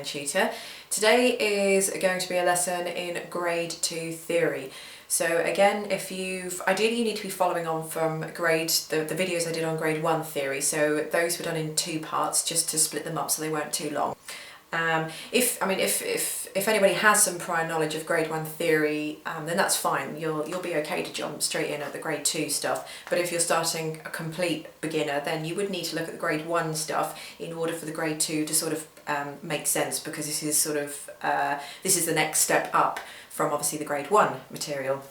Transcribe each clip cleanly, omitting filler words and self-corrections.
Tutor. Today is going to be a lesson in Grade 2 Theory. So again, ideally you need to be following on from the videos I did on Grade 1 Theory, so those were done in 2 parts just to split them up so they weren't too long. If anybody has some prior knowledge of Grade 1 Theory, then that's fine, you'll be okay to jump straight in at the Grade 2 stuff. But if you're starting a complete beginner, then you would need to look at the Grade 1 stuff in order for the Grade 2 to sort of make sense, because this is the next step up from obviously the Grade 1 material.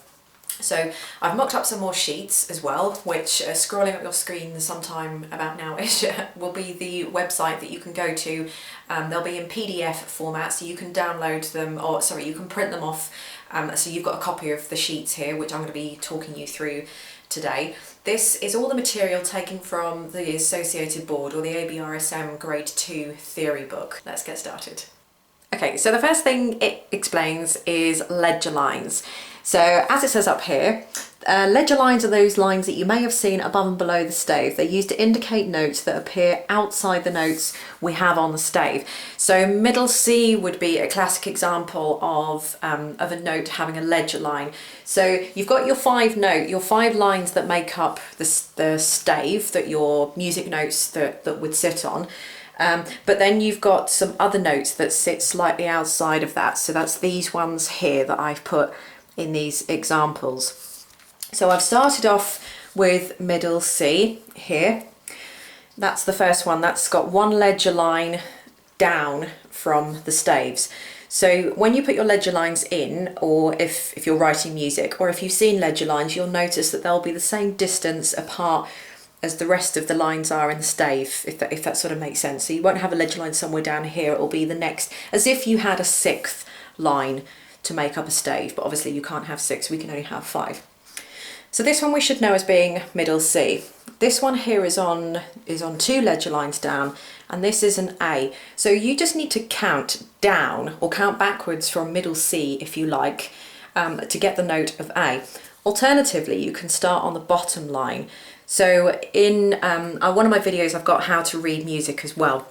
So I've mocked up some more sheets as well, which scrolling up your screen sometime about now-ish will be the website that you can go to. They'll be in PDF format, so you can download them, or sorry, you can print them off. So you've got a copy of the sheets here, which I'm going to be talking you through today. This is all the material taken from the Associated Board, or the ABRSM Grade 2 Theory book. Let's get started. Okay, so the first thing it explains is ledger lines. So as it says up here, ledger lines are those lines that you may have seen above and below the stave. They're used to indicate notes that appear outside the notes we have on the stave. So middle C would be a classic example of a note having a ledger line. So you've got your 5 lines that make up the stave, that your music notes that would sit on. But then you've got some other notes that sit slightly outside of that. So that's these ones here that I've put in these examples. So I've started off with middle C here. That's the first one. That's got one ledger line down from the staves. So when you put your ledger lines in, or if you're writing music, or if you've seen ledger lines, you'll notice that they'll be the same distance apart as the rest of the lines are in the stave, if that sort of makes sense. So you won't have a ledger line somewhere down here, it will be the next, as if you had a 6th line to make up a stave, but obviously you can't have 6, we can only have 5. So this one we should know as being middle C. This one here is on 2 ledger lines down, and this is an A. So you just need to count down, or count backwards from middle C if you like, to get the note of A. Alternatively, you can start on the bottom line. So in one of my videos I've got how to read music as well.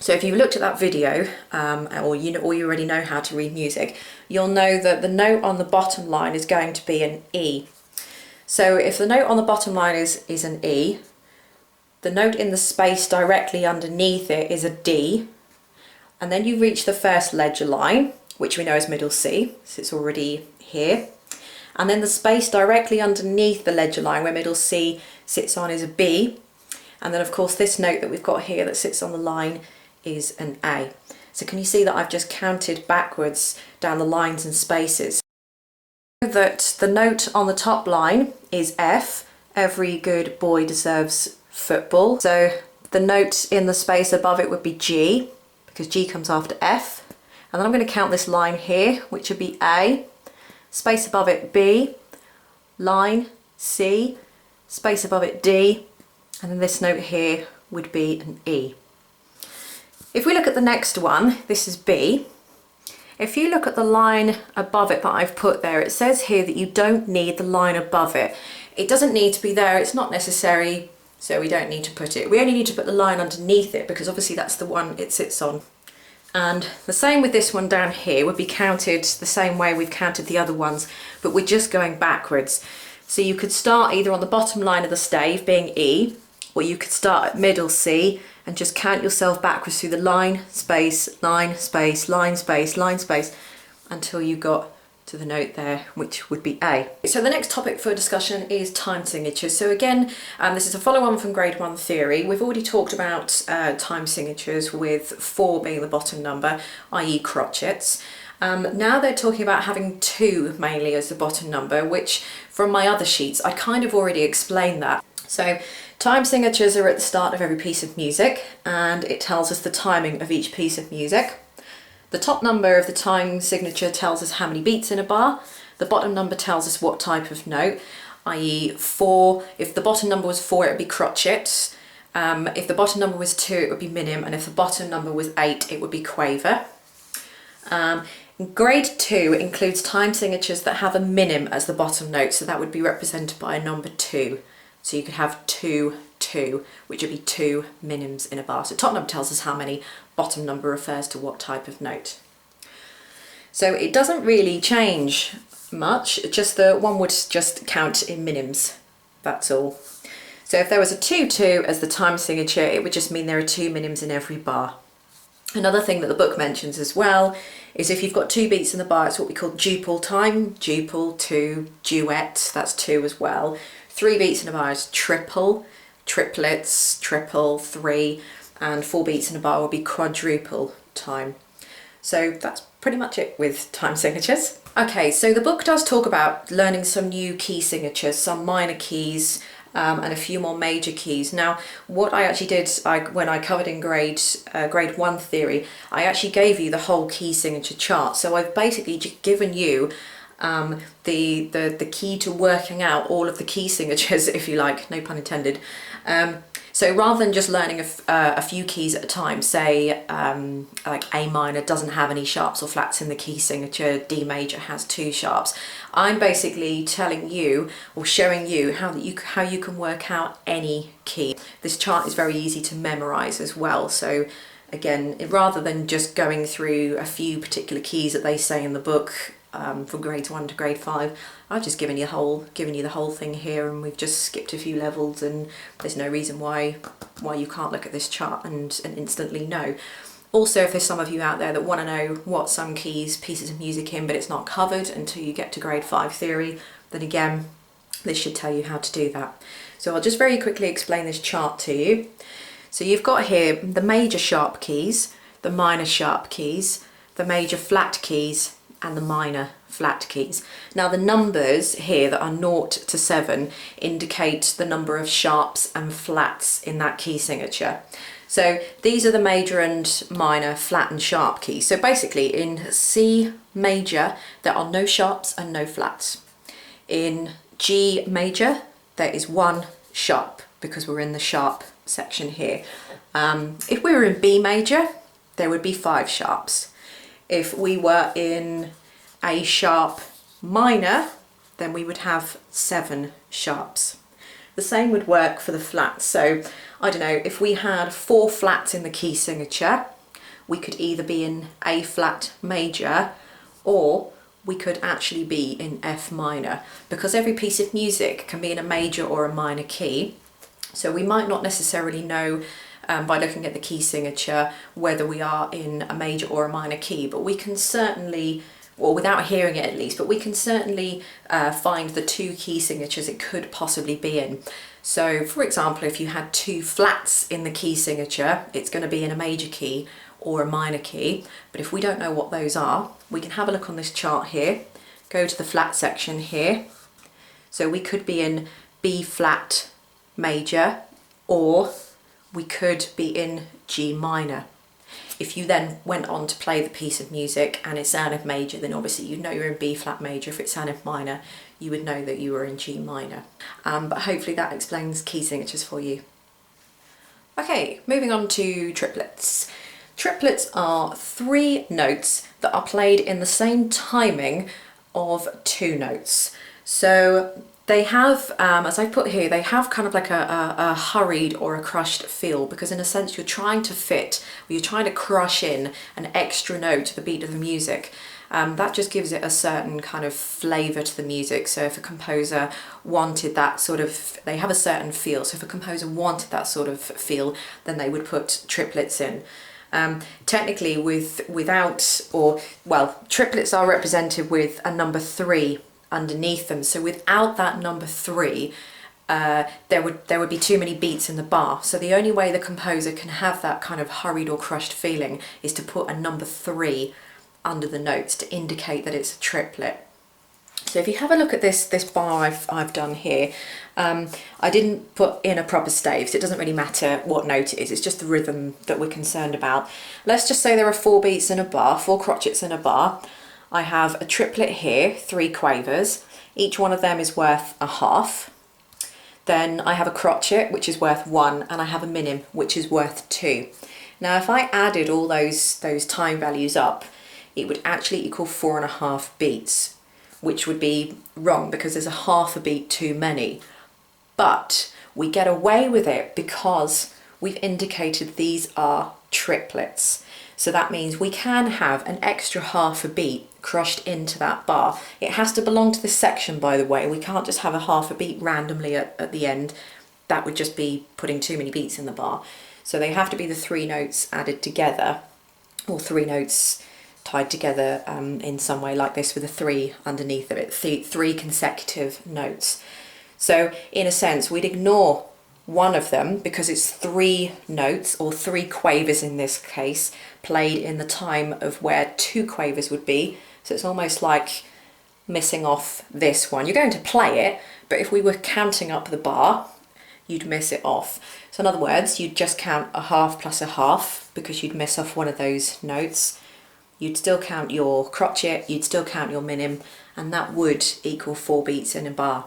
So if you've looked at that video, or you already know how to read music, you'll know that the note on the bottom line is going to be an E. So if the note on the bottom line is an E, the note in the space directly underneath it is a D, and then you reach the first ledger line, which we know is middle C, so it's already here. And then the space directly underneath the ledger line where middle C sits on is a B. And then of course this note that we've got here that sits on the line is an A. So can you see that I've just counted backwards down the lines and spaces? That the note on the top line is F, every good boy deserves football. So the note in the space above it would be G, because G comes after F. And then I'm going to count this line here, which would be A, space above it B, line C, space above it D, and then this note here would be an E. If we look at the next one, this is B. If you look at the line above it that I've put there, it says here that you don't need the line above it. It doesn't need to be there, it's not necessary, so we don't need to put it. We only need to put the line underneath it, because obviously that's the one it sits on. And the same with this one down here, would be counted the same way we've counted the other ones, but we're just going backwards. So you could start either on the bottom line of the stave, being E, or you could start at middle C and just count yourself backwards through the line, space, line, space, line, space, line, space, until you got to the note there, which would be A. So the next topic for discussion is time signatures. So again, this is a follow-on from Grade 1 Theory. We've already talked about time signatures, with 4 being the bottom number, i.e. crotchets. Now they're talking about having 2 mainly as the bottom number, which from my other sheets I kind of already explained that. So time signatures are at the start of every piece of music, and it tells us the timing of each piece of music. The top number of the time signature tells us how many beats in a bar. The bottom number tells us what type of note, i.e. 4. If the bottom number was 4, it would be crotchet. If the bottom number was 2, it would be minim, and if the bottom number was 8, it would be quaver. Grade 2 includes time signatures that have a minim as the bottom note, so that would be represented by a number 2. So you could have 2, 2, which would be 2 minims in a bar. So top number tells us how many, bottom number refers to what type of note. So it doesn't really change much, just the one would just count in minims, that's all. So if there was a 2, 2 as the time signature, it would just mean there are 2 minims in every bar. Another thing that the book mentions as well is if you've got 2 beats in the bar, it's what we call duple time. Duple, 2, duet, that's 2 as well. 3 beats in a bar is triple, triplets, triple, 3, and 4 beats in a bar will be quadruple time. So that's pretty much it with time signatures. Okay, so the book does talk about learning some new key signatures, some minor keys, and a few more major keys. Now, what I actually did when I covered in grade 1 theory, I actually gave you the whole key signature chart. So I've basically given you the key to working out all of the key signatures, if you like, no pun intended. So rather than just learning a few keys at a time, say like A minor doesn't have any sharps or flats in the key signature, D major has 2 sharps, I'm basically telling you or showing you how you can work out any key. This chart is very easy to memorize as well. So again, rather than just going through a few particular keys that they say in the book, from grades 1 to grade 5, I've just given you the whole thing here, and we've just skipped a few levels, and there's no reason why you can't look at this chart and instantly know. Also, if there's some of you out there that want to know what some keys, pieces of music in, but it's not covered until you get to grade 5 theory, then again, this should tell you how to do that. So I'll just very quickly explain this chart to you. So you've got here the major sharp keys, the minor sharp keys, the major flat keys, and the minor flat keys. Now the numbers here that are 0 to 7 indicate the number of sharps and flats in that key signature. So these are the major and minor flat and sharp keys. So basically in C major there are no sharps and no flats. In G major there is 1 sharp because we're in the sharp section here. If we were in B major there would be 5 sharps. If we were in A sharp minor, then we would have 7 sharps. The same would work for the flats. So, I don't know, if we had 4 flats in the key signature, we could either be in A flat major, or we could actually be in F minor, because every piece of music can be in a major or a minor key. So we might not necessarily know by looking at the key signature whether we are in a major or a minor key, but we can certainly, or without hearing it at least, but we can certainly find the 2 key signatures it could possibly be in. So for example, if you had 2 flats in the key signature, it's going to be in a major key or a minor key, but if we don't know what those are, we can have a look on this chart here, go to the flat section here. So we could be in B flat major, or we could be in G minor. If you then went on to play the piece of music and it sounded major, then obviously you'd know you're in B flat major. If it sounded minor, you would know that you were in G minor. But hopefully that explains key signatures for you. Okay, moving on to triplets. Triplets are 3 notes that are played in the same timing of 2 notes. So they have, as I put here, they have kind of like a hurried or a crushed feel, because in a sense you're trying to fit, or you're trying to crush in an extra note to the beat of the music. That just gives it a certain kind of flavour to the music. So if a composer wanted that sort of, they have a certain feel, so if a composer wanted that sort of feel, then they would put triplets in. Technically triplets are represented with a number 3 underneath them, so without that number 3 there would be too many beats in the bar. So the only way the composer can have that kind of hurried or crushed feeling is to put a number 3 under the notes to indicate that it's a triplet. So if you have a look at this bar I've done here, I didn't put in a proper stave, so it doesn't really matter what note it is, it's just the rhythm that we're concerned about. Let's just say there are 4 beats in a bar, 4 crotchets in a bar. I have a triplet here, 3 quavers, each one of them is worth a half. Then I have a crotchet, which is worth 1, and I have a minim, which is worth 2. Now if I added all those time values up, it would actually equal 4.5 beats, which would be wrong because there's a half a beat too many. But we get away with it because we've indicated these are triplets. So that means we can have an extra half a beat crushed into that bar. It has to belong to this section, by the way. We can't just have a half a beat randomly at the end. That would just be putting too many beats in the bar. So they have to be the 3 notes added together, or 3 notes tied together in some way like this with a 3 underneath of it, 3 consecutive notes. So in a sense, we'd ignore one of them because it's 3 notes, or 3 quavers in this case, played in the time of where 2 quavers would be. So it's almost like missing off this one. You're going to play it, but if we were counting up the bar, you'd miss it off. So in other words, you'd just count a half plus a half because you'd miss off one of those notes. You'd still count your crotchet, you'd still count your minim, and that would equal 4 beats in a bar.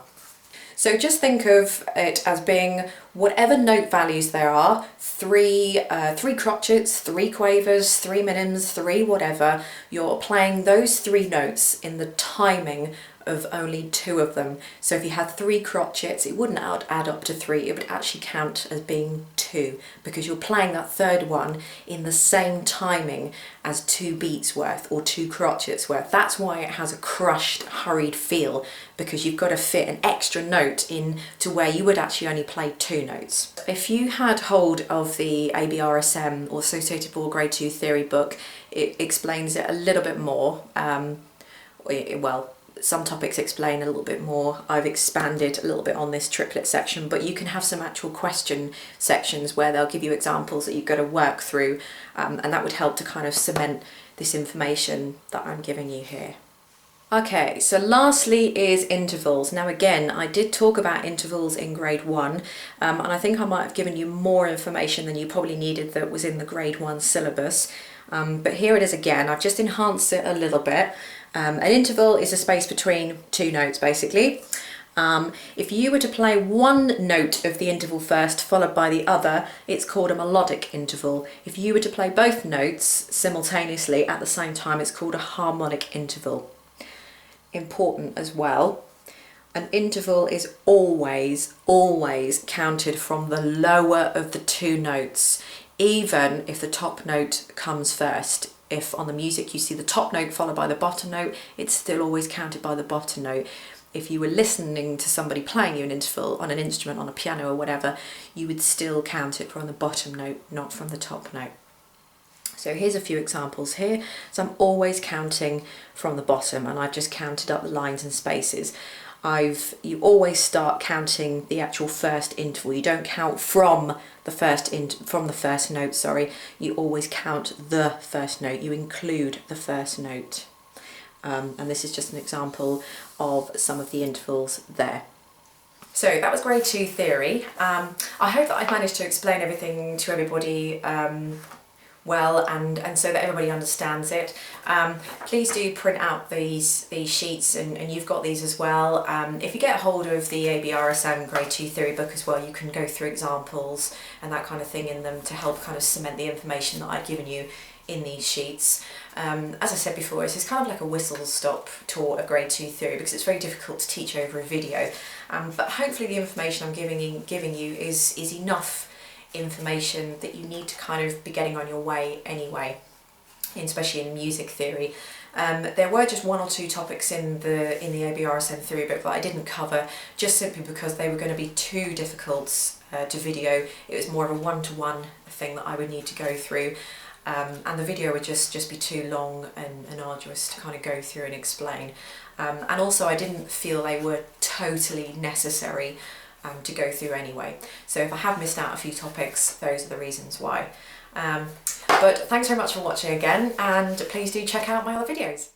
So just think of it as being whatever note values there are, 3 crotchets, 3 quavers, 3 minims, 3 whatever, you're playing those 3 notes in the timing of only 2 of them. So if you had 3 crotchets, it wouldn't add up to 3, it would actually count as being 2 because you're playing that third one in the same timing as 2 beats worth or 2 crotchets worth. That's why it has a crushed, hurried feel, because you've got to fit an extra note in to where you would actually only play 2 notes. If you had hold of the ABRSM or Associated Board Grade 2 Theory book, it explains it a little bit more. Well, some topics explain a little bit more. I've expanded a little bit on this triplet section, but you can have some actual question sections where they'll give you examples that you've got to work through, and that would help to kind of cement this information that I'm giving you here. Okay, so lastly is intervals. Now again, I did talk about intervals in grade 1, and I think I might have given you more information than you probably needed that was in the grade 1 syllabus. But here it is again. I've just enhanced it a little bit. An interval is a space between 2 notes, basically. If you were to play one note of the interval first followed by the other, it's called a melodic interval. If you were to play both notes simultaneously at the same time, it's called a harmonic interval. Important as well, an interval is always counted from the lower of the 2 notes, even if the top note comes first. If on the music you see the top note followed by the bottom note, it's still always counted by the bottom note. If you were listening to somebody playing you an interval on an instrument, on a piano or whatever, you would still count it from the bottom note, not from the top note. So here's a few examples here. So I'm always counting from the bottom, and I've just counted up the lines and spaces. You always start counting the actual first interval. You don't count from the first note, sorry. You always count the first note. You include the first note. And this is just an example of some of the intervals there. So that was grade 2 theory. I hope that I've managed to explain everything to everybody well, and so that everybody understands it. Please do print out these sheets, and you've got these as well. If you get hold of the ABRSM Grade 2 Theory book as well, you can go through examples and that kind of thing in them to help kind of cement the information that I've given you in these sheets. As I said before, it's kind of like a whistle-stop tour of Grade 2 Theory because it's very difficult to teach over a video, but hopefully the information I'm giving you is enough information that you need to kind of be getting on your way anyway, especially in music theory. There were just 1 or 2 topics in the ABRSM theory book that I didn't cover, just simply because they were going to be too difficult to video. It was more of a one-to-one thing that I would need to go through, and the video would just be too long and arduous to kind of go through and explain. And also I didn't feel they were totally necessary to go through anyway. So if I have missed out a few topics, those are the reasons why. But thanks very much for watching again, and please do check out my other videos.